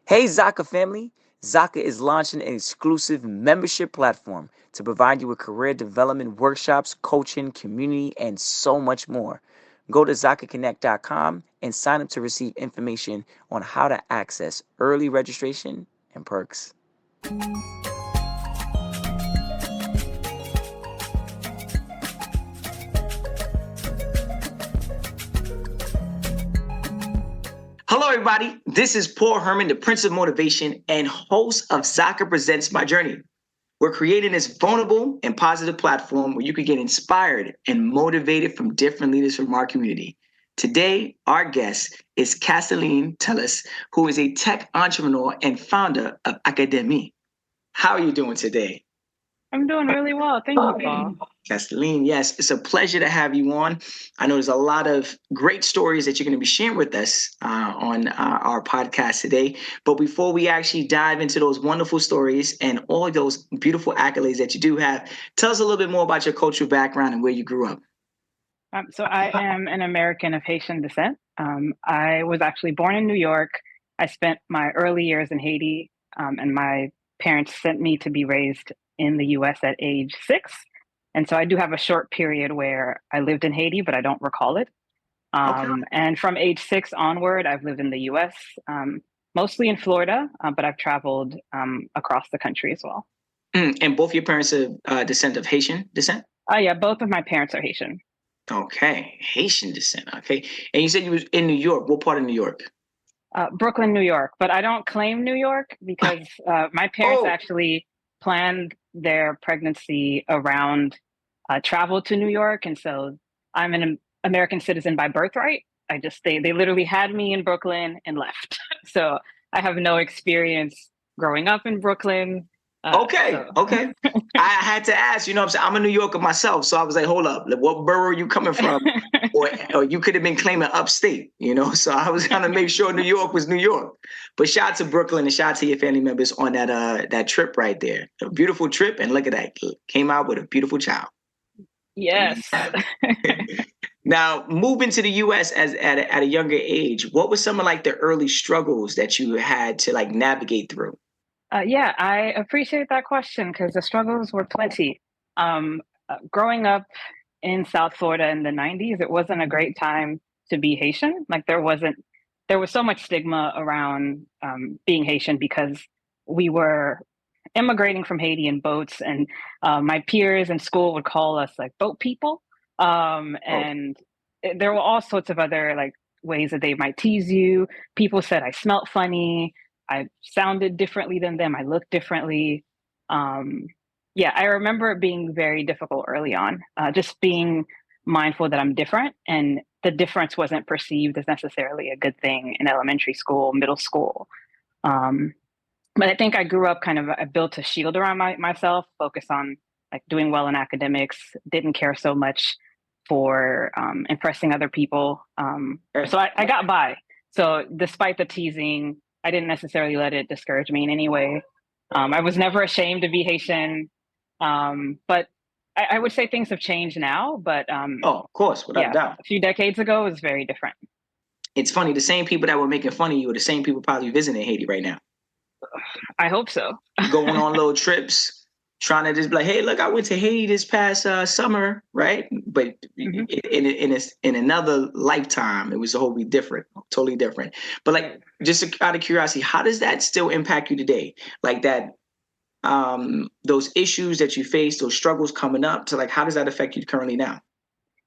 Hey, Zaka family! Zaka is launching an exclusive membership platform to provide you with career development workshops, coaching, community, and so much more. Go to ZakaConnect.com and sign up to receive information on how to access early registration and perks. Hello, everybody. This is Paul Herman, the Prince of Motivation and host of Zaka Presents My Journey. We're creating this vulnerable and positive platform where you can get inspired and motivated from different leaders from our community. Today, our guest is Castelline Tilus, who is a tech entrepreneur and founder of Akademi. How are you doing today? I'm doing really well. Thank you, Paul. Castelline, yes, it's a pleasure to have you on. I know there's a lot of great stories that you're going to be sharing with us on our podcast today. But before we actually dive into those wonderful stories and all those beautiful accolades that you do have, tell us a little bit more about your cultural background and where you grew up. So I am an American of Haitian descent. I was actually born in New York. I spent my early years in Haiti, and my parents sent me to be raised in the US at age 6. And so I do have a short period where I lived in Haiti, but I don't recall it. And from age 6 onward, I've lived in the US, mostly in Florida, but I've traveled across the country as well. And both your parents are descent of Haitian descent? Yeah, both of my parents are Haitian. Okay, Haitian descent. Okay, and you said you was in New York. What part of New York? Brooklyn, New York. But I don't claim New York because my parents actually planned their pregnancy around travel to New York. And so I'm an American citizen by birthright. They literally had me in Brooklyn and left. So I have no experience growing up in Brooklyn. Okay. I had to ask, you know what I'm saying? I'm a New Yorker myself. So I was like, hold up, what borough are you coming from? or you could have been claiming upstate, you know? So I was trying to make sure New York was New York. But shout out to Brooklyn and shout out to your family members on that trip right there. A beautiful trip. And look at that. Came out with a beautiful child. Yes. Now, moving to the US at a younger age, what were some of like the early struggles that you had to like navigate through? Yeah, I appreciate that question because the struggles were plenty. Growing up in South Florida in the 90s, it wasn't a great time to be Haitian. Like there was so much stigma around being Haitian because we were immigrating from Haiti in boats, and my peers in school would call us like boat people. And there were all sorts of other like ways that they might tease you. People said I smelt funny. I sounded differently than them. I looked differently. Yeah, I remember it being very difficult early on, just being mindful that I'm different, and the difference wasn't perceived as necessarily a good thing in elementary school, middle school. But I think I grew up I built a shield around myself, focused on like doing well in academics, didn't care so much for impressing other people. So I got by. So despite the teasing, I didn't necessarily let it discourage me in any way. I was never ashamed to be Haitian, but I would say things have changed now. But of course, without a doubt. A few decades ago, it was very different. It's funny, the same people that were making fun of you are the same people probably visiting Haiti right now. I hope so. Going on little trips, trying to just be like, hey, look, I went to Haiti this past summer, right? But in another lifetime, it was totally different. But like, just out of curiosity, how does that still impact you today? Like that, those issues that you face, those struggles coming up, to like, how does that affect you currently now?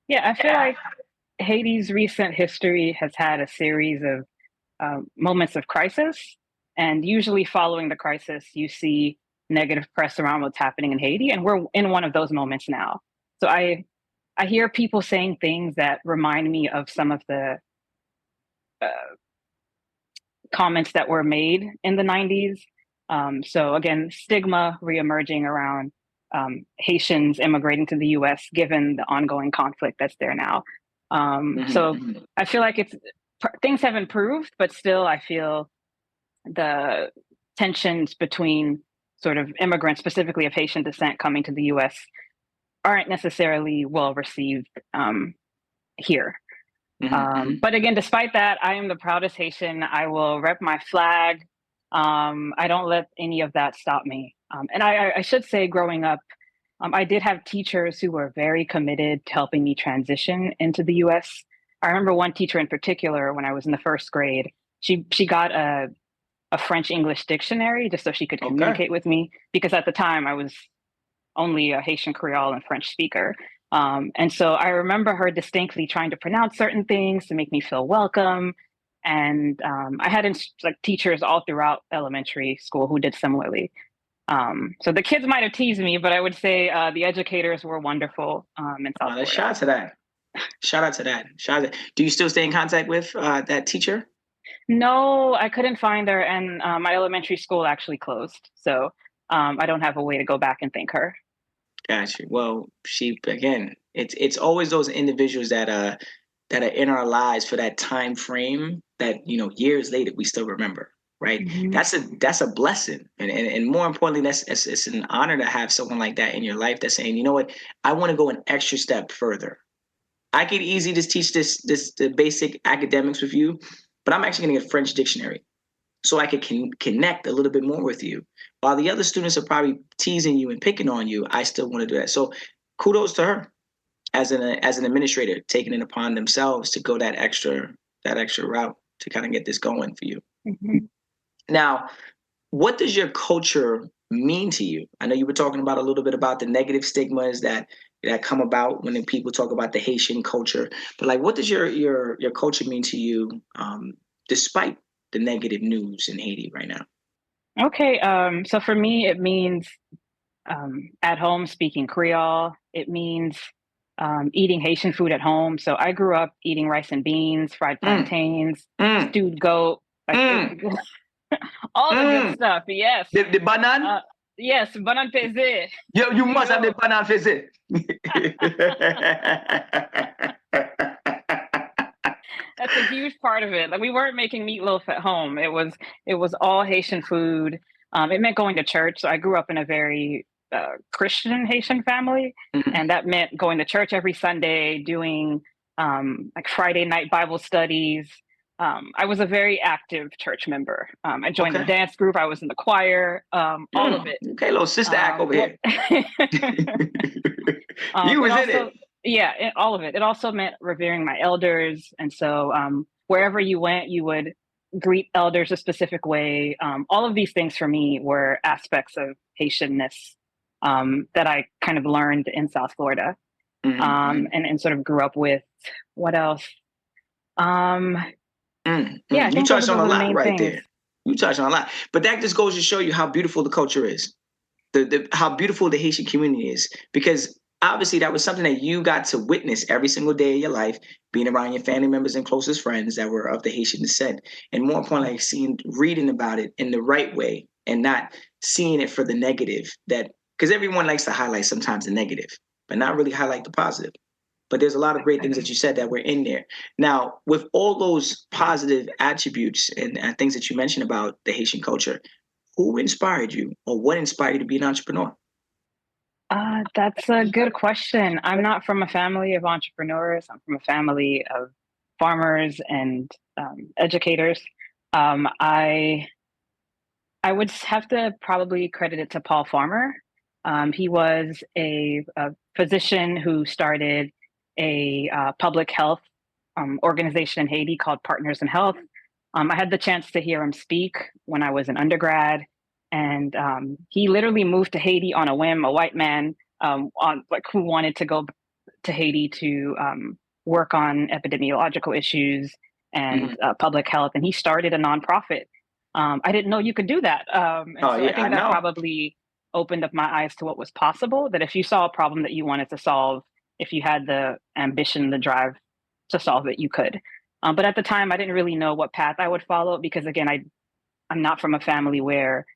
Yeah, I feel like Haiti's recent history has had a series of moments of crisis. And usually following the crisis, you see negative press around what's happening in Haiti. And we're in one of those moments now. So I hear people saying things that remind me of some of the comments that were made in the 90s. So again, stigma reemerging around Haitians immigrating to the US, given the ongoing conflict that's there now. So I feel like things have improved, but still I feel the tensions between sort of immigrants, specifically of Haitian descent, coming to the US aren't necessarily well received here. But again, despite that, I am the proudest Haitian. I will rep my flag I don't let any of that stop me. And I should say, growing up, I did have teachers who were very committed to helping me transition into the US. I remember one teacher in particular when I was in the first grade. She got a French English dictionary just so she could Okay. communicate with me, because at the time I was only a Haitian Creole and French speaker. And so I remember her distinctly trying to pronounce certain things to make me feel welcome. And I had like teachers all throughout elementary school who did similarly. So the kids might have teased me, but I would say the educators were wonderful in South Let's Florida. shout out to that. Shout out to that. Shout out. Do you still stay in contact with that teacher? No, I couldn't find her, and my elementary school actually closed. So I don't have a way to go back and thank her. Gotcha. Well, she again, it's always those individuals that are in our lives for that time frame that years later we still remember. Right. Mm-hmm. That's a blessing, and more importantly, it's an honor to have someone like that in your life that's saying, you know what, I want to go an extra step further. I could easily just teach the basic academics with you, but I'm actually going to get a French dictionary so I could connect a little bit more with you. While the other students are probably teasing you and picking on you, I still want to do that. So kudos to her as an administrator, taking it upon themselves to go that extra route to kind of get this going for you. Mm-hmm. Now, what does your culture mean to you? I know you were talking about a little bit about the negative stigmas that come about when people talk about the Haitian culture, but like, what does your culture mean to you, despite the negative news in Haiti right now? Okay, so for me, it means at home speaking Creole. It means eating Haitian food at home. So I grew up eating rice and beans, fried plantains, stewed goat, like all the good stuff. Yes. The banana? Yes, banan pesé. Yo, you must have the banana pesé. That's a huge part of it. Like, we weren't making meatloaf at home. It was all Haitian food. It meant going to church. So I grew up in a very Christian Haitian family, and that meant going to church every Sunday, doing like Friday night Bible studies. I was a very active church member. I joined the dance group. I was in the choir. All of it. Okay, little sister act over here. You was in it. Yeah, all of it. It also meant revering my elders. And so wherever you went, you would greet elders a specific way. All of these things for me were aspects of Haitianness that I kind of learned in South Florida, and sort of grew up with. What else? Yeah, you touched on a lot right things. there. You touched on a lot. But that just goes to show you how beautiful the culture is, how beautiful the Haitian community is, because obviously that was something that you got to witness every single day of your life, being around your family members and closest friends that were of the Haitian descent. And more importantly, reading about it in the right way and not seeing it for the negative, because everyone likes to highlight sometimes the negative, but not really highlight the positive. But there's a lot of great things that you said that were in there. Now, with all those positive attributes and things that you mentioned about the Haitian culture, who inspired you, or what inspired you to be an entrepreneur? That's a good question. I'm not from a family of entrepreneurs. I'm from a family of farmers and educators. I would have to probably credit it to Paul Farmer. He was a physician who started a public health organization in Haiti called Partners in Health. I had the chance to hear him speak when I was an undergrad, and he literally moved to Haiti on a whim. A white man who wanted to go to Haiti to work on epidemiological issues and public health, and he started a nonprofit. I didn't know you could do that, I think that probably opened up my eyes to what was possible. That if you saw a problem that you wanted to solve, if you had the ambition, the drive to solve it, you could. But at the time, I didn't really know what path I would follow because, again, I'm not from a family where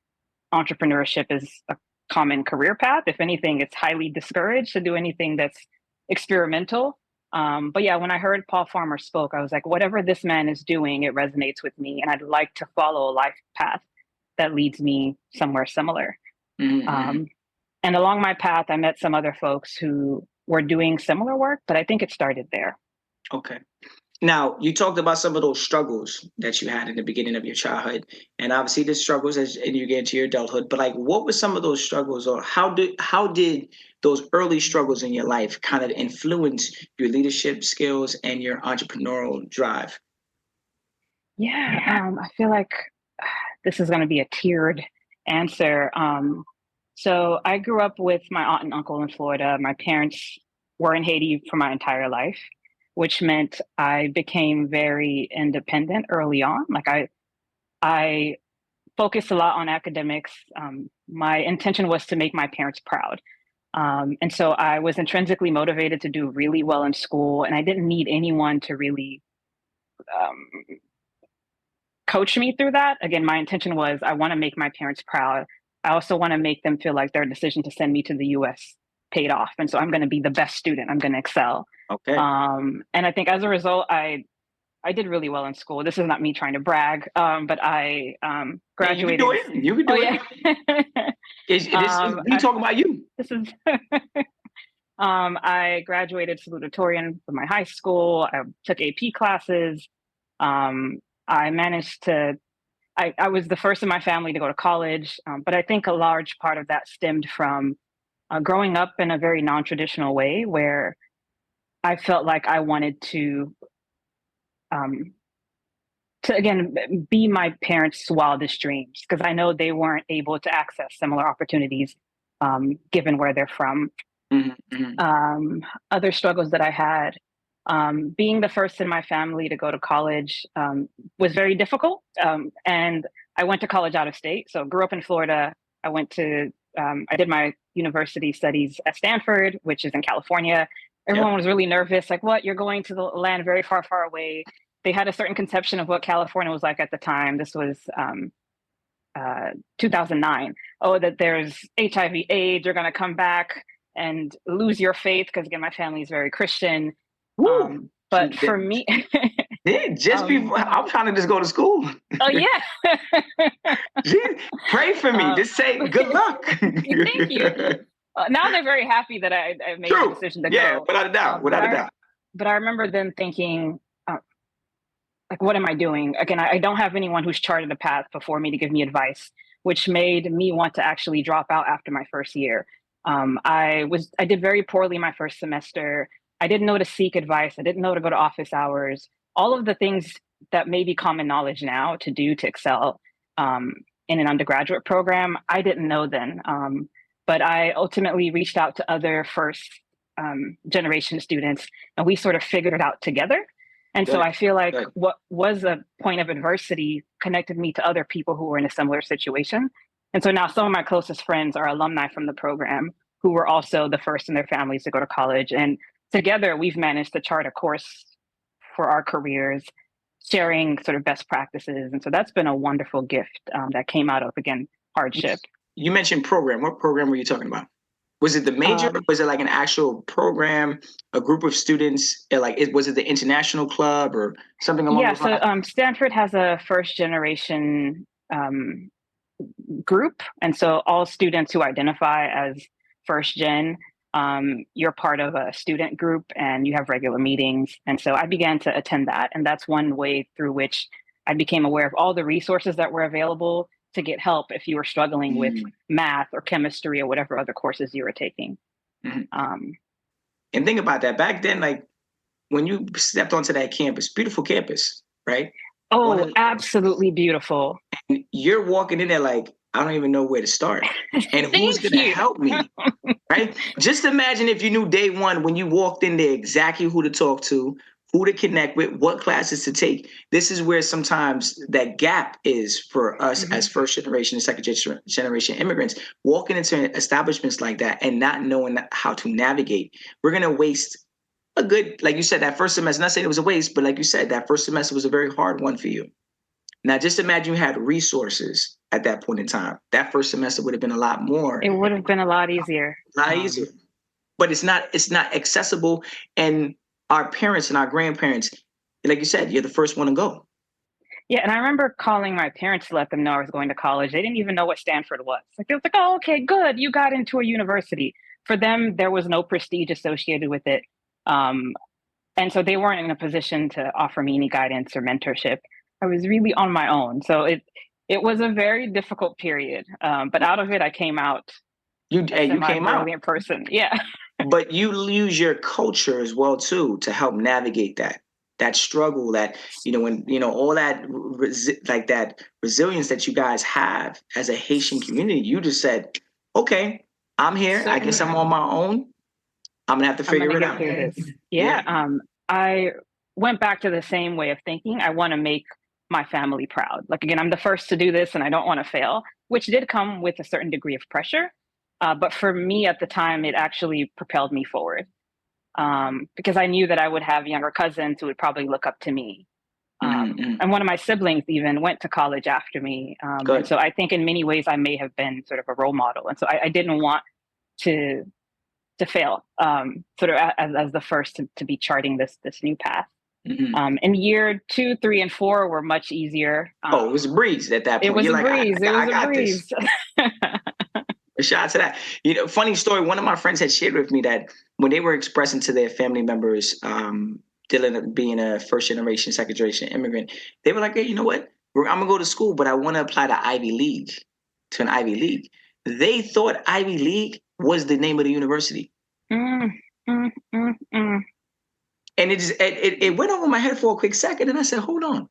entrepreneurship is a common career path. If anything, it's highly discouraged to do anything that's experimental. But yeah, when I heard Paul Farmer spoke, I was like, whatever this man is doing, it resonates with me. And I'd like to follow a life path that leads me somewhere similar. And along my path, I met some other folks who were doing similar work, but I think it started there. Okay. Now, you talked about some of those struggles that you had in the beginning of your childhood, and obviously the struggles as and you get into your adulthood. But like, what were some of those struggles, or how did those early struggles in your life kind of influence your leadership skills and your entrepreneurial drive? Yeah, I feel like this is going to be a tiered answer. So I grew up with my aunt and uncle in Florida. My parents were in Haiti for my entire life, which meant I became very independent early on. I focused a lot on academics. My intention was to make my parents proud. And so I was intrinsically motivated to do really well in school, and I didn't need anyone to really um, coach me through that. Again, my intention was I want to make my parents proud. I also want to make them feel like their decision to send me to the US paid off. And so I'm going to be the best student. I'm going to excel. Okay. And I think as a result, I did really well in school. This is not me trying to brag, but I graduated. You can do it. You can do it. Yeah. You talking about you? This is. I graduated salutatorian from my high school. I took AP classes. I managed to. I was the first in my family to go to college, but I think a large part of that stemmed from growing up in a very non-traditional way, where I felt like I wanted um, to again be my parents' wildest dreams, because I know they weren't able to access similar opportunities given where they're from. Other struggles that I had, being the first in my family to go to college was very difficult. And I went to college out of state. So grew up in Florida. I did my university studies at Stanford, which is in California. Everyone was really nervous, like, what, you're going to the land very far, far away. They had a certain conception of what California was like at the time. This was 2009. Oh, that there's HIV, AIDS, you're going to come back and lose your faith, because again, my family is very Christian. But for me, just before I'm trying to just go to school. Oh yeah. Pray for me. Just say good luck. Thank you. Now they're very happy that I made the decision to go. Yeah, without a doubt. Without a doubt. But I remember then thinking, like, what am I doing? Again, I don't have anyone who's charted a path before me to give me advice, which made me want to actually drop out after my first year. I did very poorly my first semester. I didn't know to seek advice. I didn't know to go to office hours. All of the things that may be common knowledge now to do to excel in an undergraduate program, I didn't know then. But I ultimately reached out to other first generation students, and we sort of figured it out together. And so I feel like what was a point of adversity connected me to other people who were in a similar situation. And so now some of my closest friends are alumni from the program who were also the first in their families to go to college. And together we've managed to chart a course for our careers, sharing sort of best practices. And so that's been a wonderful gift that came out of, again, hardship. You mentioned program. What program were you talking about? Was it the major? Was it like an actual program, a group of students? Was it the international club or something along those lines? So Stanford has a first generation group. And so all students who identify as first gen, you're part of a student group and you have regular meetings. And so I began to attend that. And that's one way through which I became aware of all the resources that were available to get help if you were struggling with math or chemistry or whatever other courses you were taking. And think about that. Back then, like when you stepped onto that campus, beautiful campus, right? Oh, absolutely beautiful. And you're walking in there like, I don't even know where to start. And who's going to help me? Right? Just imagine if you knew day one when you walked in there exactly who to talk to, who to connect with, what classes to take. This is where sometimes that gap is for us as first generation and second generation immigrants, walking into establishments like that and not knowing how to navigate. We're going to waste a good, like you said, that first semester, not saying it was a waste, but like you said, that first semester was a very hard one for you. Now, just imagine you had resources at that point in time. That first semester would have been a lot more. It would have been a lot easier. But it's not accessible. And our parents and our grandparents, like you said, you're the first one to go. Yeah, and I remember calling my parents to let them know I was going to college. They didn't even know what Stanford was. Like, they was like, oh, okay, good. You got into a university. For them, there was no prestige associated with it. And so they weren't in a position to offer me any guidance or mentorship. I was really on my own. So it was a very difficult period. But out of it, I came out a You came out, semi-brilliant person. Yeah. but you use your culture as well too to help navigate that struggle, that when all that like that resilience that you guys have as a Haitian community. You just said, okay, I'm here, I guess I'm on my own, I'm gonna have to I'm figure gonna it get out. through this. Yeah. Yeah. I went back to the same way of thinking. I want to make my family proud. Like again, I'm the first to do this, and I don't want to fail, which did come with a certain degree of pressure. But for me at the time, it actually propelled me forward because I knew that I would have younger cousins who would probably look up to me. Mm-hmm. And one of my siblings even went to college after me. And Good. so I think in many ways I may have been sort of a role model. And so I didn't want to fail, sort of as the first to be charting this new path. Mm-hmm. In year 2, 3, and 4 were much easier. Oh, it was a breeze at that It point. was You're a like, breeze. It I was a got this. breeze. A shout out to that. Funny story. One of my friends had shared with me that when they were expressing to their family members, dealing with being a first generation, second generation immigrant, they were like, hey, you know what? I'm gonna go to school, but I want to apply to Ivy League, to an Ivy League. They thought Ivy League was the name of the university. Mm, mm, mm, mm. And it went over my head for a quick second, and I said, hold on.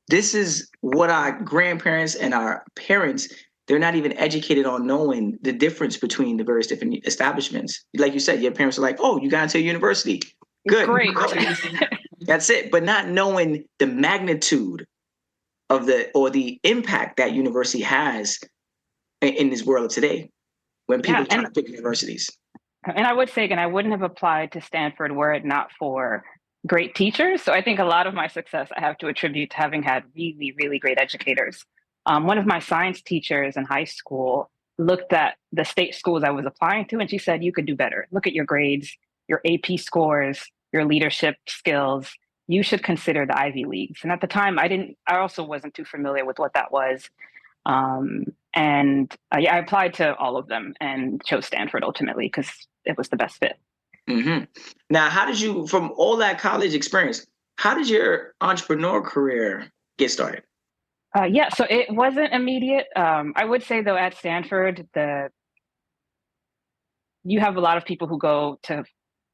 This is what our grandparents and our parents, they're not even educated on knowing the difference between the various different establishments. Like you said, your parents are like, oh, you got into a university. Good. Great. That's it. But not knowing the magnitude of the impact that university has in this world of today when people try to pick universities. And I would say again, I wouldn't have applied to Stanford were it not for great teachers. So I think a lot of my success I have to attribute to having had really, really great educators. One of my science teachers in high school looked at the state schools I was applying to, and she said, you could do better. Look at your grades, your AP scores, your leadership skills. You should consider the Ivy Leagues. And at the time, I also wasn't too familiar with what that was. I applied to all of them and chose Stanford ultimately because it was the best fit. Mm-hmm. Now, how did you, from all that college experience, how did your entrepreneur career get started? So it wasn't immediate. I would say though, at Stanford, you have a lot of people who go to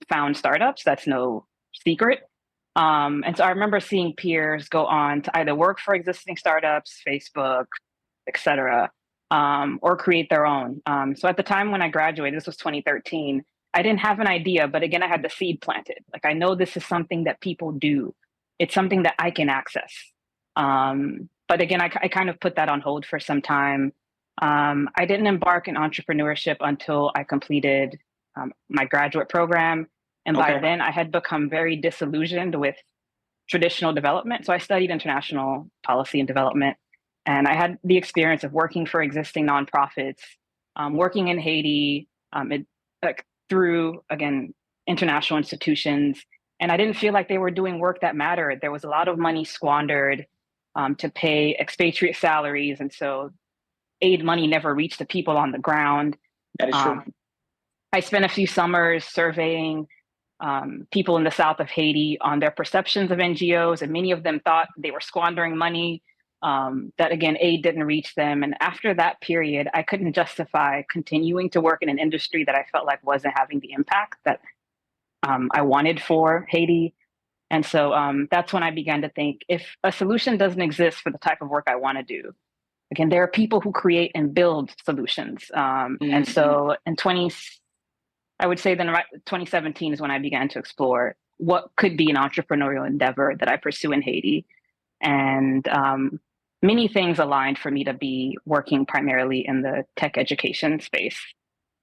found startups. That's no secret. And so I remember seeing peers go on to either work for existing startups, Facebook, et cetera, or create their own. So at the time when I graduated, this was 2013, I didn't have an idea, but again, I had the seed planted. Like, I know this is something that people do. It's something that I can access. But again, I kind of put that on hold for some time. I didn't embark in entrepreneurship until I completed my graduate program. And by then I had become very disillusioned with traditional development. So I studied international policy and development. And I had the experience of working for existing nonprofits, working in Haiti through, again, international institutions. And I didn't feel like they were doing work that mattered. There was a lot of money squandered to pay expatriate salaries. And so aid money never reached the people on the ground. That is true. I spent a few summers surveying people in the south of Haiti on their perceptions of NGOs, and many of them thought they were squandering money, that again, aid didn't reach them. And after that period, I couldn't justify continuing to work in an industry that I felt like wasn't having the impact that I wanted for Haiti. And so that's when I began to think, if a solution doesn't exist for the type of work I want to do, again, there are people who create and build solutions. And so I would say then 2017 is when I began to explore what could be an entrepreneurial endeavor that I pursue in Haiti. And many things aligned for me to be working primarily in the tech education space.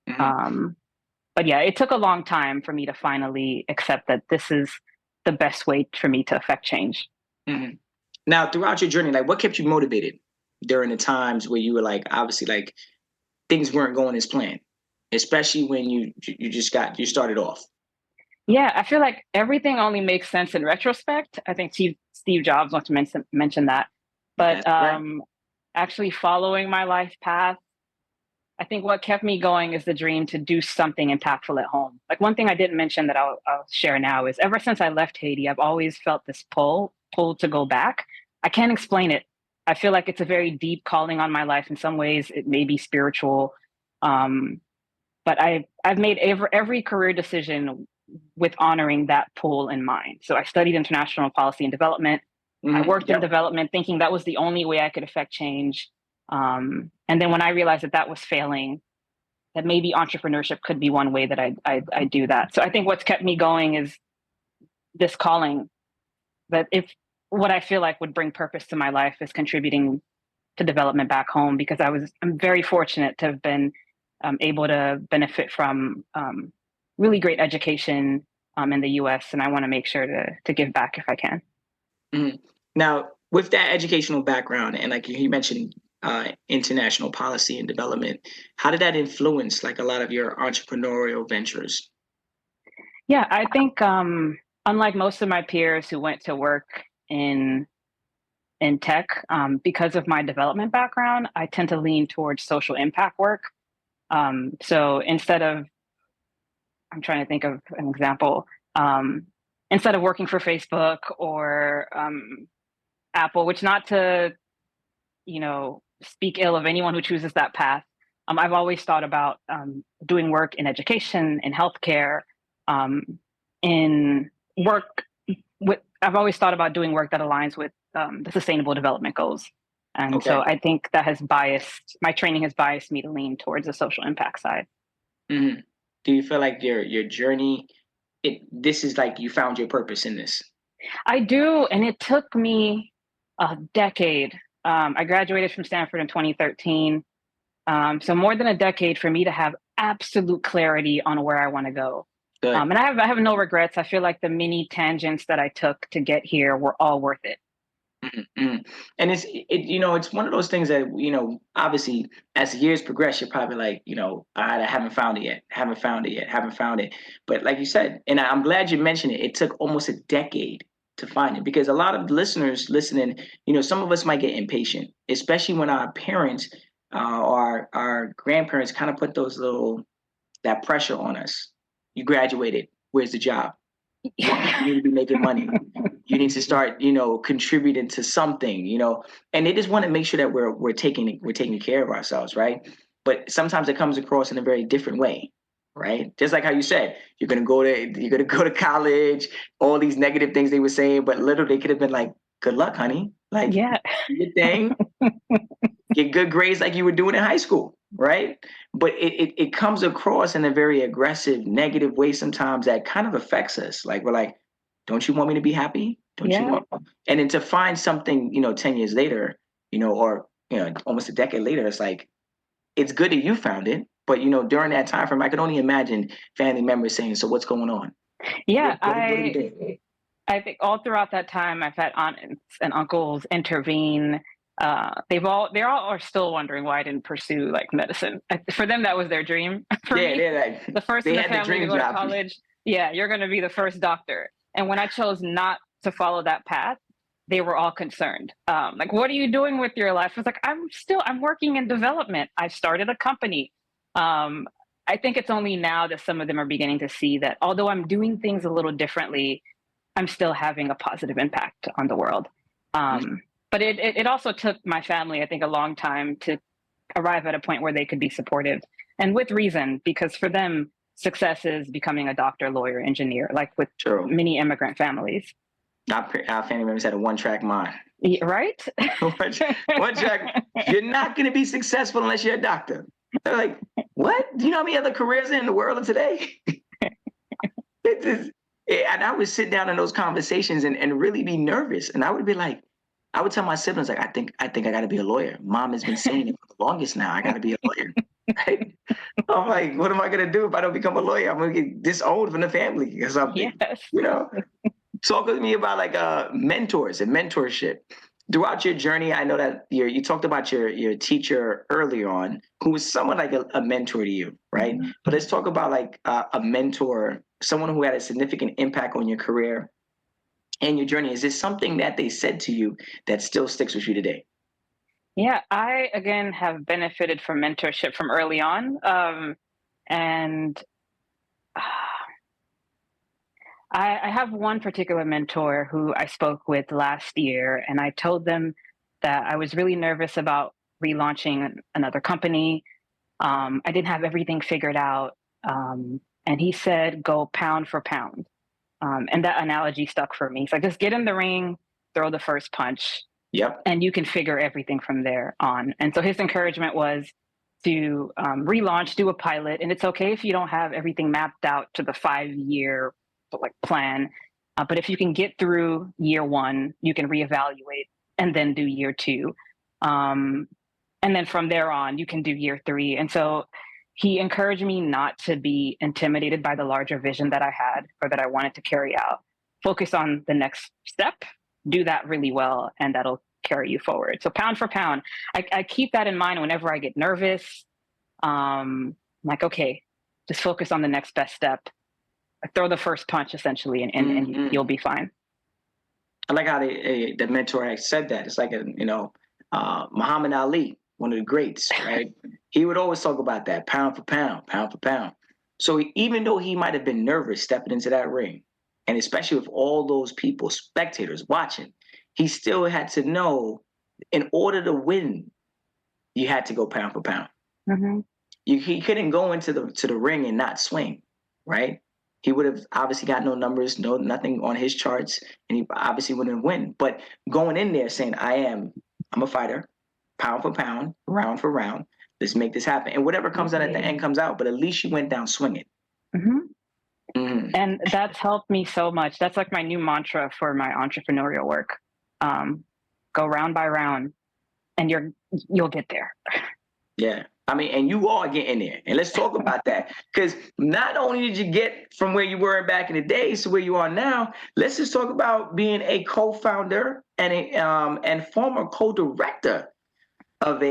But yeah, it took a long time for me to finally accept that this is the best way for me to affect change. Now, throughout your journey, like, what kept you motivated during the times where you were like, obviously, like, things weren't going as planned, especially when you started off? Yeah, I feel like everything only makes sense in retrospect. I think Steve Jobs wants to mention that. But actually following my life path, I think what kept me going is the dream to do something impactful at home. Like one thing I didn't mention that I'll share now is ever since I left Haiti, I've always felt this pull to go back. I can't explain it. I feel like it's a very deep calling on my life. In some ways, it may be spiritual, um, but I've made every career decision with honoring that pull in mind. So I studied international policy and development. I worked in Yep. development, thinking that was the only way I could affect change. And then when I realized that that was failing, that maybe entrepreneurship could be one way that I do that. So I think what's kept me going is this calling, that if what I feel like would bring purpose to my life is contributing to development back home, because I'm very fortunate to have been able to benefit from really great education in the U.S. and I want to make sure to give back if I can. Mhm. Now, with that educational background, and like you mentioned, international policy and development, how did that influence like a lot of your entrepreneurial ventures? Yeah, I think unlike most of my peers who went to work in tech, because of my development background, I tend to lean towards social impact work. So instead of, I'm trying to think of an example. Um, Instead of working for Facebook or Apple, which not to, speak ill of anyone who chooses that path. I've always thought about doing work in education, in healthcare, um, in work with. I've always thought about doing work that aligns with the Sustainable Development Goals, and so Okay. I think that has biased my training has biased me to lean towards the social impact side. hmm Do you feel like your journey, this is like you found your purpose in this? I do, and it took me a decade. I graduated from Stanford in 2013. So more than a decade for me to have absolute clarity on where I want to go. Good. And I have no regrets. I feel like the mini tangents that I took to get here were all worth it. Mhm. And it's one of those things that, obviously as the years progress, you're probably like, all right, I haven't found it yet, haven't found it yet, haven't found it. But like you said, and I'm glad you mentioned it, it took almost a decade to find it, because a lot of listeners listening, some of us might get impatient, especially when our parents or our grandparents kind of put that pressure on us. You graduated, where's the job? You need to be making money. You need to start, contributing to something, and they just want to make sure that we're taking care of ourselves, right? But sometimes it comes across in a very different way, right? Just like how you said, you're gonna go to college, all these negative things they were saying, but literally they could have been like, good luck, honey. Like, Yeah. do your thing, get good grades like you were doing in high school, right? But it comes across in a very aggressive, negative way sometimes that kind of affects us. Like we're like, don't you want me to be happy? Don't you Yeah. want? And then to find something, 10 years later, or almost a decade later, it's like it's good that you found it. But during that time frame, I could only imagine family members saying, "So what's going on? Yeah. What are we doing?" I think all throughout that time, I've had aunts and uncles intervene. They all are still wondering why I didn't pursue like medicine. For them, that was their dream. For Yeah, me, they're like, the first in they the had the family to dream go to job. college. Yeah, you're going to be the first doctor. And when I chose not to follow that path, they were all concerned. Like, what are you doing with your life? I was like, I'm working in development. I started a company. Um, I think it's only now that some of them are beginning to see that although I'm doing things a little differently, I'm still having a positive impact on the world. But it also took my family, I think, a long time to arrive at a point where they could be supportive, and with reason, because for them, success is becoming a doctor, lawyer, engineer, like with True. many immigrant families. Our family members had a one-track mind. Right? One track. You're not going to be successful unless you're a doctor. They're like, what? Do you know how many other careers are in the world of today? It is, and I would sit down in those conversations and really be nervous. And I would be like, I would tell my siblings, like, I think I got to be a lawyer. Mom has been saying it for the longest now. I got to be a lawyer. Right? I'm like, what am I going to do if I don't become a lawyer? I'm going to get disowned from the family or something. Yes. Talk with me about like mentors and mentorship throughout your journey. I know that you talked about your teacher earlier on, who was somewhat like a mentor to you, right? Mhm. But let's talk about like a mentor, someone who had a significant impact on your career and your journey. Is this something that they said to you that still sticks with you today? Yeah, I again have benefited from mentorship from early on. And I have one particular mentor who I spoke with last year, and I told them that I was really nervous about relaunching another company. I didn't have everything figured out. And he said, go pound for pound. And that analogy stuck for me. So just get in the ring, throw the first punch, Yep. and you can figure everything from there on. And so his encouragement was to relaunch, do a pilot, and it's okay if you don't have everything mapped out to the 5 year like plan. But if you can get through year one, you can reevaluate and then do year two. And then from there on, you can do year three. And so he encouraged me not to be intimidated by the larger vision that I had or that I wanted to carry out. Focus on the next step, do that really well, and that'll carry you forward. So pound for pound, I keep that in mind whenever I get nervous. I'm like, okay, just focus on the next best step. Throw the first punch essentially, and you'll be fine. I like how the mentor had said that. It's like Muhammad Ali, one of the greats, right? He would always talk about that pound for pound, pound for pound. So even though he might have been nervous stepping into that ring, and especially with all those people, spectators watching, he still had to know in order to win, you had to go pound for pound. Mm-hmm. He couldn't go into the ring and not swing, right? He would have obviously got no numbers, nothing on his charts, and he obviously wouldn't win. But going in there saying, I'm a fighter, pound for pound, round for round, let's make this happen. And whatever comes out at the end comes out, but at least you went down swinging. Mm-hmm. Mm-hmm. And that's helped me so much. That's like my new mantra for my entrepreneurial work. Go round by round, and you'll get there. Yeah. I mean, and you are getting there. And let's talk about that. Because not only did you get from where you were back in the days to where you are now, let's just talk about being a co-founder and former co-director of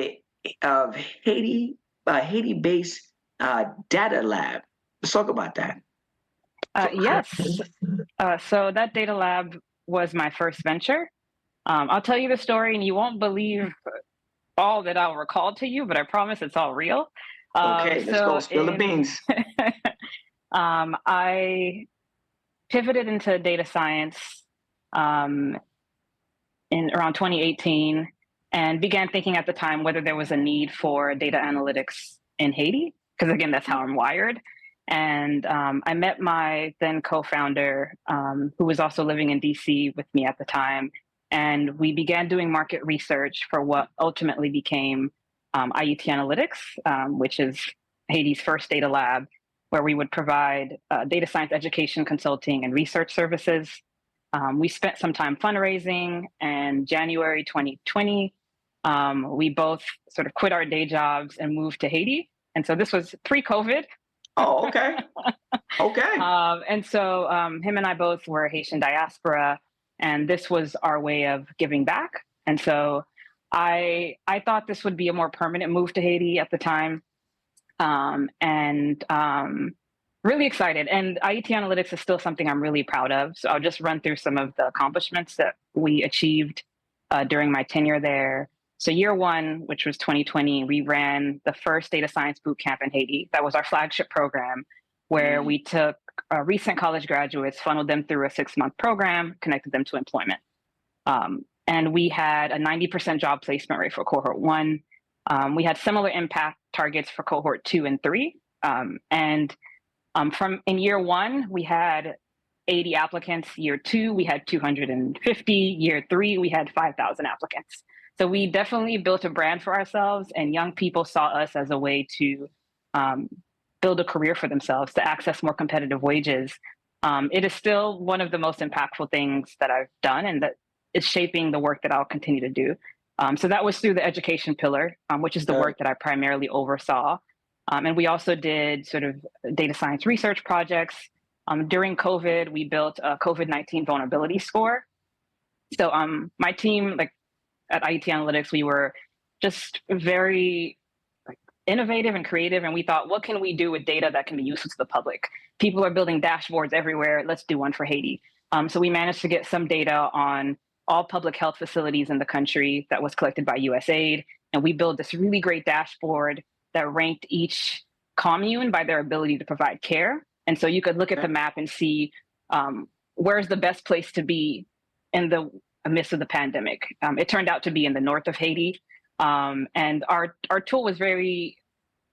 Haiti-based data lab. Let's talk about that. Yes. So that data lab was my first venture. I'll tell you the story, and you won't believe all that I'll recall to you, but I promise it's all real. Okay, let's go spill the beans. I pivoted into data science in around 2018 and began thinking at the time whether there was a need for data analytics in Haiti, because again, that's how I'm wired. And I met my then co-founder, who was also living in DC with me at the time. And we began doing market research for what ultimately became Ayiti Analytics, which is Haiti's first data lab, where we would provide data science education, consulting, and research services. We spent some time fundraising, and January 2020, we both sort of quit our day jobs and moved to Haiti. And so this was pre-COVID. Oh, okay. Okay. And so him and I both were Haitian diaspora, and this was our way of giving back. And so I thought this would be a more permanent move to Haiti at the time, and really excited. And Ayiti Analytics is still something I'm really proud of. So I'll just run through some of the accomplishments that we achieved during my tenure there. So year one, which was 2020, we ran the first data science bootcamp in Haiti. That was our flagship program, where we took recent college graduates, funneled them through a 6-month program, connected them to employment. And we had a 90% job placement rate for cohort 1. We had similar impact targets for cohort 2 and 3. And from in year 1, we had 80 applicants. Year 2, we had 250. Year 3, we had 5,000 applicants. So we definitely built a brand for ourselves, and young people saw us as a way to build a career for themselves, to access more competitive wages. It is still one of the most impactful things that I've done, and that is shaping the work that I'll continue to do. So that was through the education pillar, which is the work that I primarily oversaw. And we also did sort of data science research projects. During COVID, we built a COVID-19 vulnerability score. So my team, like at Ayiti Analytics, we were just very innovative and creative, and we thought, what can we do with data that can be useful to the public? People are building dashboards everywhere. Let's do one for Haiti. So we managed to get some data on all public health facilities in the country that was collected by USAID, And we built this really great dashboard that ranked each commune by their ability to provide care. And so you could look at the map and see where's the best place to be in the midst of the pandemic. It turned out to be in the north of Haiti. And our tool was very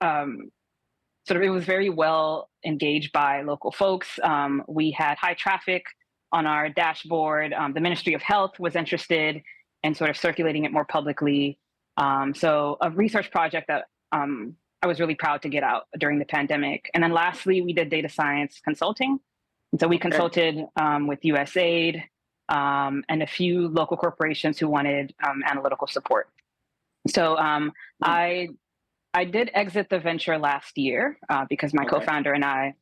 it was very well engaged by local folks. We had high traffic on our dashboard. The Ministry of Health was interested in sort of circulating it more publicly. So a research project that I was really proud to get out during the pandemic. And then lastly, we did data science consulting. And so we consulted with USAID and a few local corporations who wanted analytical support. So I did exit the venture last year because my co-founder and I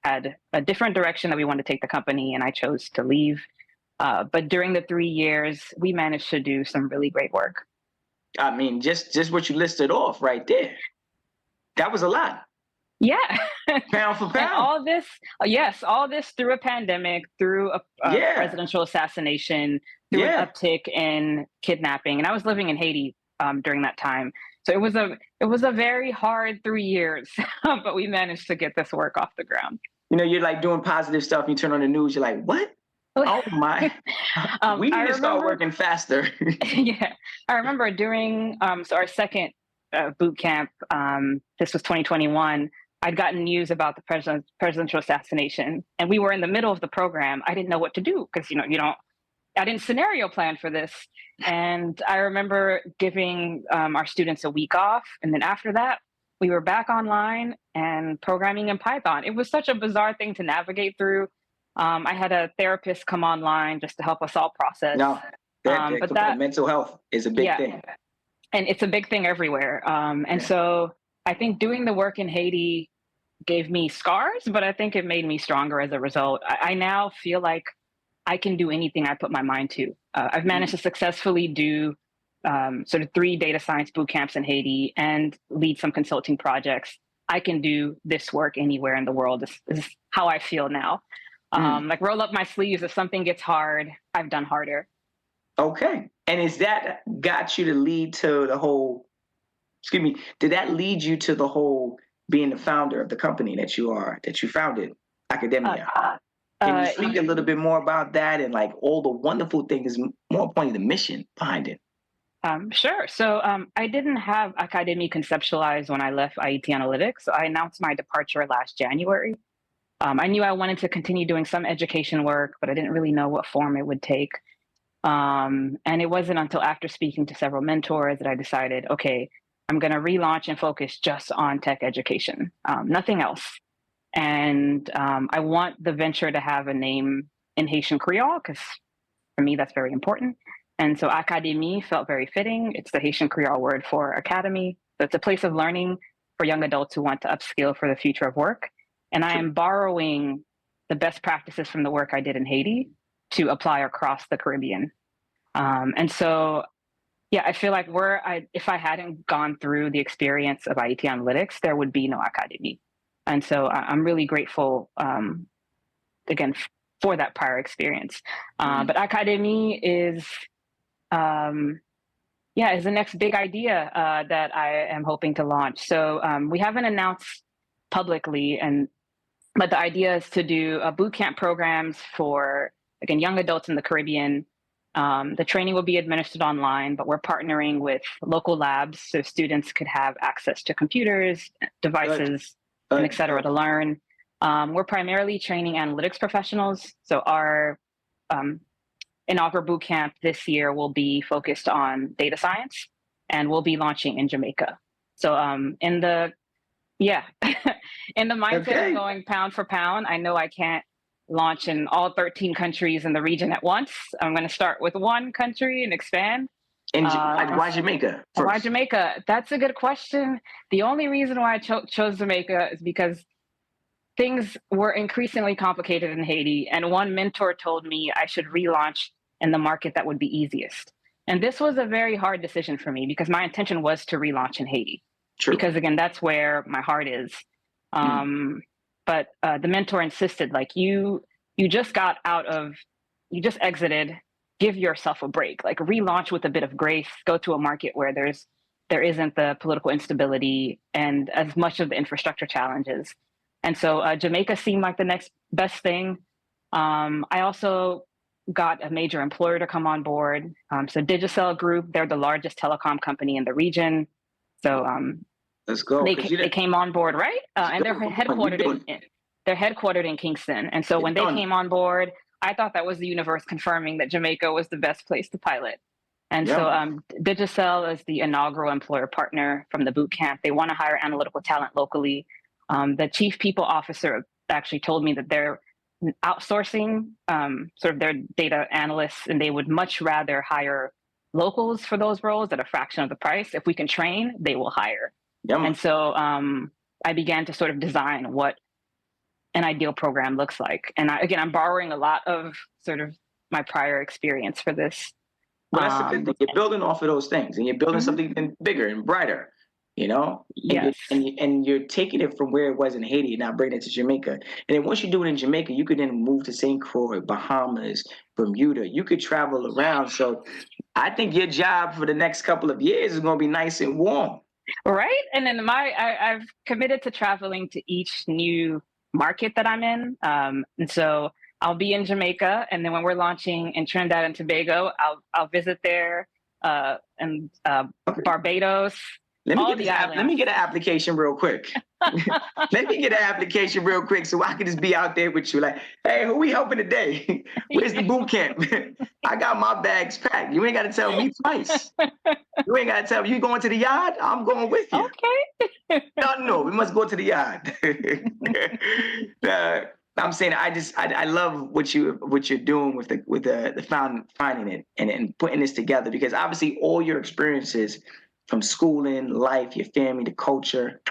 had a different direction that we wanted to take the company, and I chose to leave. But during the 3 years, we managed to do some really great work. I mean, just what you listed off right there. That was a lot. Yeah. Pound for pound. And all this through a pandemic, through a presidential assassination, through an uptick in kidnapping. And I was living in Haiti during that time. So it was a very hard 3 years, but we managed to get this work off the ground. You know, you're like doing positive stuff. You turn on the news, you're like, what? Oh my! We need to start working faster. Yeah, I remember during so our second boot camp. This was 2021. I'd gotten news about the presidential assassination, and we were in the middle of the program. I didn't know what to do because I didn't scenario plan for this. And I remember giving our students a week off. And then after that, we were back online and programming in Python. It was such a bizarre thing to navigate through. I had a therapist come online just to help us all process. No, but mental health is a big thing. And it's a big thing everywhere. So I think doing the work in Haiti gave me scars, but I think it made me stronger as a result. I now feel like I can do anything I put my mind to. I've managed to successfully do sort of 3 data science boot camps in Haiti and lead some consulting projects. I can do this work anywhere in the world. This is how I feel now. Like roll up my sleeves. If something gets hard, I've done harder. Okay. And is that got you to lead to the whole, did that lead you to the whole being the founder of the company that you founded, Akademi? Can you speak a little bit more about that and like all the wonderful things, more importantly, the mission behind it? Sure. So I didn't have Akademi conceptualized when I left Ayiti Analytics. So I announced my departure last January. I knew I wanted to continue doing some education work, but I didn't really know what form it would take. And it wasn't until after speaking to several mentors that I decided, okay, I'm going to relaunch and focus just on tech education, nothing else. And I want the venture to have a name in Haitian Creole, because for me, that's very important. And so Akademi felt very fitting. It's the Haitian Creole word for academy. So it's a place of learning for young adults who want to upskill for the future of work. And I am borrowing the best practices from the work I did in Haiti to apply across the Caribbean. And so, I feel like if I hadn't gone through the experience of Ayiti Analytics, there would be no Akademi. And so I'm really grateful, again, for that prior experience. But Akademi is the next big idea that I am hoping to launch. So we haven't announced publicly, but the idea is to do boot camp programs for, again, young adults in the Caribbean. The training will be administered online, but we're partnering with local labs so students could have access to computers, devices, and et cetera to learn. We're primarily training analytics professionals. So our inaugural boot camp this year will be focused on data science, and we'll be launching in Jamaica. So in the mindset of going pound for pound, I know I can't launch in all 13 countries in the region at once. I'm going to start with one country and expand. And why Jamaica first? Why Jamaica? That's a good question. The only reason why I chose Jamaica is because things were increasingly complicated in Haiti. And one mentor told me I should relaunch in the market that would be easiest. And this was a very hard decision for me because my intention was to relaunch in Haiti. True. Because again, that's where my heart is. But the mentor insisted, like, you just exited, give yourself a break, like relaunch with a bit of grace, go to a market where there's there isn't the political instability and as much of the infrastructure challenges. And so Jamaica seemed like the next best thing. I also got a major employer to come on board. So Digicel Group, they're the largest telecom company in the region. So let's go. They came on board, right? And they're headquartered in Kingston. And so when they came on board, I thought that was the universe confirming that Jamaica was the best place to pilot. And so Digicel is the inaugural employer partner from the bootcamp. They want to hire analytical talent locally. The chief people officer actually told me that they're outsourcing sort of their data analysts, and they would much rather hire locals for those roles at a fraction of the price. If we can train, they will hire. And so I began to sort of design what an ideal program looks like. And I'm borrowing a lot of sort of my prior experience for this. Well, that's the good thing. You're building off of those things, and you're building something bigger and brighter, you know? Yes. And you're taking it from where it was in Haiti and now bringing it to Jamaica. And then once you do it in Jamaica, you could then move to St. Croix, Bahamas, Bermuda. You could travel around. So I think your job for the next couple of years is going to be nice and warm. Right. And then I've committed to traveling to each new market that I'm in. And so I'll be in Jamaica, and then when we're launching in Trinidad and Tobago, I'll visit there, and Barbados. Let me get an application real quick. Let me get an application real quick so I can just be out there with you. Like, hey, who we helping today? Where's the boot camp? I got my bags packed. You ain't got to tell me twice. You ain't got to tell me you going to the yard. I'm going with you. Okay. No, we must go to the yard. I'm saying I love what you're doing with the finding it and putting this together, because obviously all your experiences from schooling, life, your family, the culture,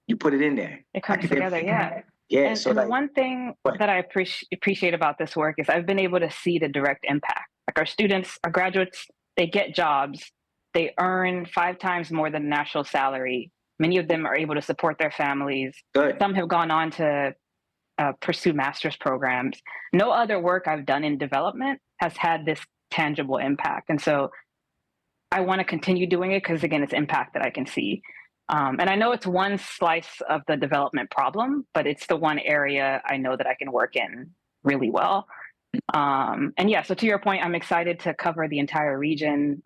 you put it in there. It comes together, yeah. Yeah. And the one thing that I appreciate about this work is I've been able to see the direct impact. Like our students, our graduates, they get jobs, they earn 5 times more than the national salary. Many of them are able to support their families. Good. Some have gone on to pursue master's programs. No other work I've done in development has had this tangible impact. And so I want to continue doing it because, again, it's impact that I can see. And I know it's one slice of the development problem, but it's the one area I know that I can work in really well. And yeah, so to your point, I'm excited to cover the entire region.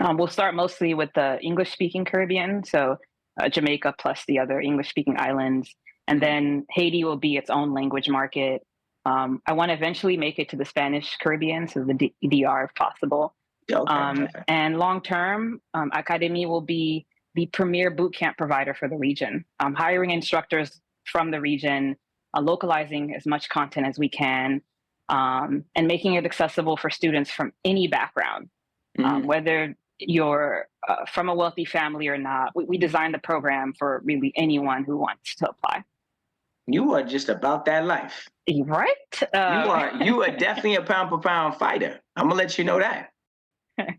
We'll start mostly with the English-speaking Caribbean, so Jamaica plus the other English-speaking islands. And then Haiti will be its own language market. I want to eventually make it to the Spanish Caribbean, so the DR if possible. Okay. And long term, Akademi will be the premier bootcamp provider for the region, hiring instructors from the region, localizing as much content as we can, and making it accessible for students from any background, whether you're from a wealthy family or not. We designed the program for really anyone who wants to apply. You are just about that life. Right? You are definitely a pound for pound fighter. I'm gonna let you know that.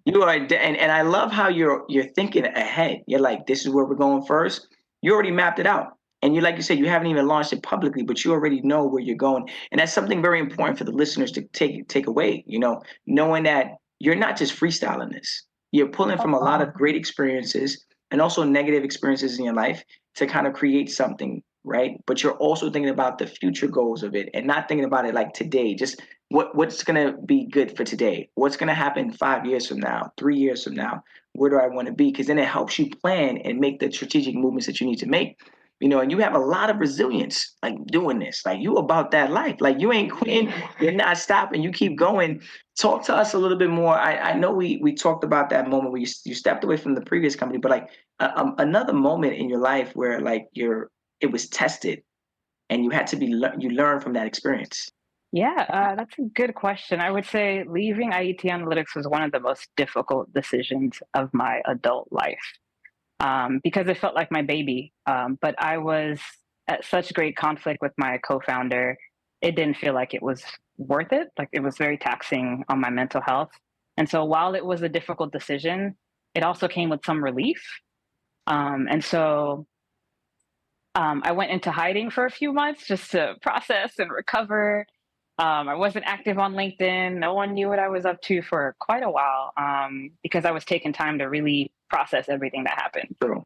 You are, and I love how you're thinking ahead. You're like, this is where we're going first. You already mapped it out. And like you said, you haven't even launched it publicly, but you already know where you're going. And that's something very important for the listeners to take away, knowing that you're not just freestyling this. You're pulling from a lot of great experiences and also negative experiences in your life to kind of create something, right? But you're also thinking about the future goals of it and not thinking about it like today, just what's going to be good for today? What's going to happen 5 years from now, 3 years from now? Where do I want to be? Because then it helps you plan and make the strategic movements that you need to make. And you have a lot of resilience, like doing this, like you about that life, like you ain't quitting, you're not stopping, you keep going. Talk to us a little bit more. I know we talked about that moment where you stepped away from the previous company, but like another moment in your life where like it was tested and you had to you learned from that experience. Yeah, that's a good question. I would say leaving Ayiti Analytics was one of the most difficult decisions of my adult life. Because it felt like my baby. But I was at such great conflict with my co-founder. It didn't feel like it was worth it. Like it was very taxing on my mental health. And so while it was a difficult decision, it also came with some relief. And so I went into hiding for a few months just to process and recover. I wasn't active on LinkedIn. No one knew what I was up to for quite a while because I was taking time to really process everything that happened. True.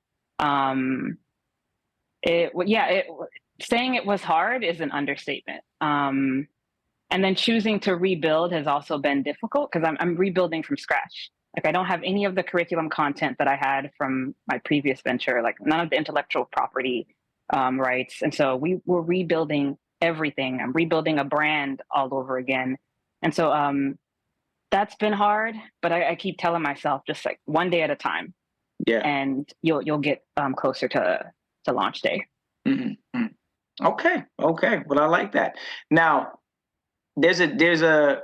Saying it was hard is an understatement. And then choosing to rebuild has also been difficult because I'm rebuilding from scratch. Like I don't have any of the curriculum content that I had from my previous venture, like none of the intellectual property rights. And so we're rebuilding everything. I'm rebuilding a brand all over again. And so that's been hard, but I keep telling myself just like one day at a time. Yeah. And you'll get closer to launch day. Mm-hmm. Okay. Well, I like that. Now, there's a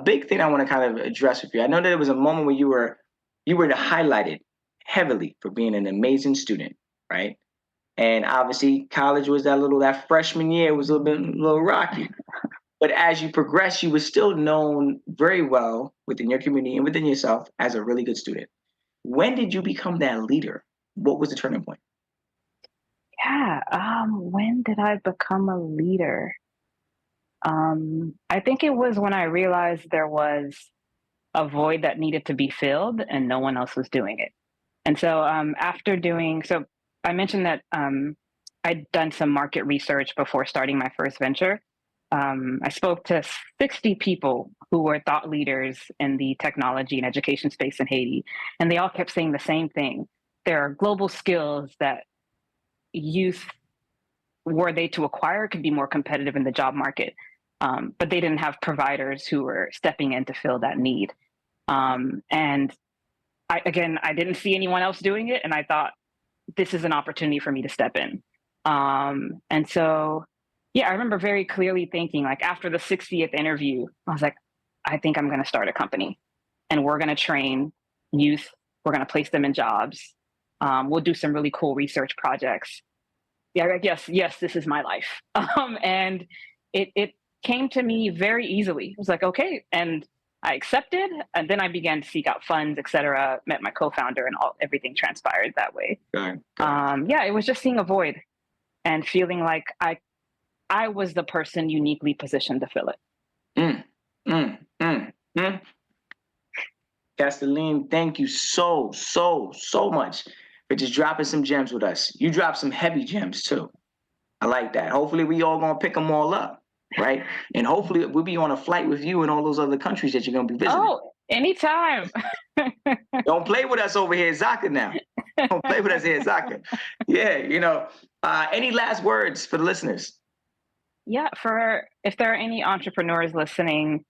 big thing I want to kind of address with you. I know that there was a moment where you were highlighted heavily for being an amazing student, right? And obviously, college was that freshman year was a little rocky. But as you progressed, you were still known very well within your community and within yourself as a really good student. When did you become that leader? What was the turning point? Yeah. When did I become a leader? I think it was when I realized there was a void that needed to be filled and no one else was doing it. And so I mentioned that I'd done some market research before starting my first venture. I spoke to 60 people who were thought leaders in the technology and education space in Haiti, and they all kept saying the same thing. There are global skills that youth, were they to acquire, could be more competitive in the job market. But they didn't have providers who were stepping in to fill that need. And I didn't see anyone else doing it. And I thought, this is an opportunity for me to step in. And so, I remember very clearly thinking, like, after the 60th interview, I was like, I think I'm going to start a company and we're going to train youth. We're going to place them in jobs. We'll do some really cool research projects. Yeah, yes, this is my life. And it came to me very easily. It was like, okay. And I accepted, and then I began to seek out funds, et cetera, met my co-founder, and everything transpired that way. Okay. It was just seeing a void and feeling like I was the person uniquely positioned to fill it. Castelline, thank you so much for just dropping some gems with us. You dropped some heavy gems too. I like that. Hopefully we all gonna pick them all up, right? And hopefully we'll be on a flight with you in all those other countries that you're gonna be visiting. Oh, anytime. Don't play with us over here at Zaka now. Don't play with us here at Zaka. Yeah, any last words for the listeners? Yeah, if there are any entrepreneurs listening,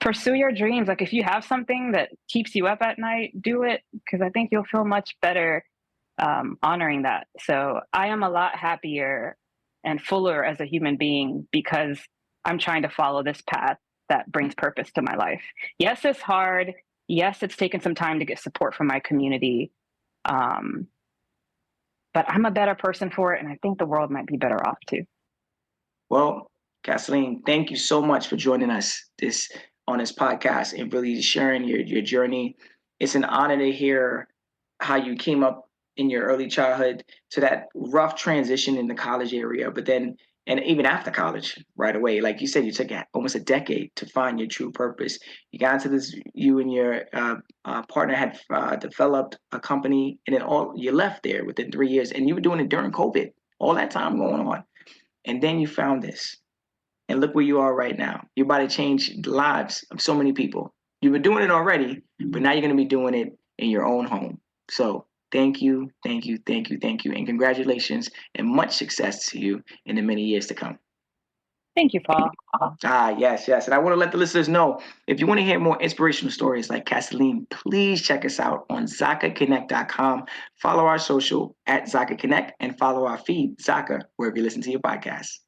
pursue your dreams. Like if you have something that keeps you up at night, do it, because I think you'll feel much better honoring that. So I am a lot happier and fuller as a human being because I'm trying to follow this path that brings purpose to my life. Yes, it's hard. Yes, it's taken some time to get support from my community. But I'm a better person for it, and I think the world might be better off too. Well, Castelline, thank you so much for joining us on this podcast and really sharing your journey. It's an honor to hear how you came up in your early childhood to that rough transition in the college area, but then, and even after college, right away, like you said, you took almost a decade to find your true purpose. You got into this, you and your partner had developed a company, and then you left there within 3 years, and you were doing it during COVID, all that time going on. And then you found this. And look where you are right now. You're about to change the lives of so many people. You've been doing it already, but now you're going to be doing it in your own home. So thank you. And congratulations and much success to you in the many years to come. Thank you, Paul. Yes. And I want to let the listeners know, if you want to hear more inspirational stories like Castelline, please check us out on ZakaConnect.com. Follow our social at Zaka Connect and follow our feed, Zaka, wherever you listen to your podcasts.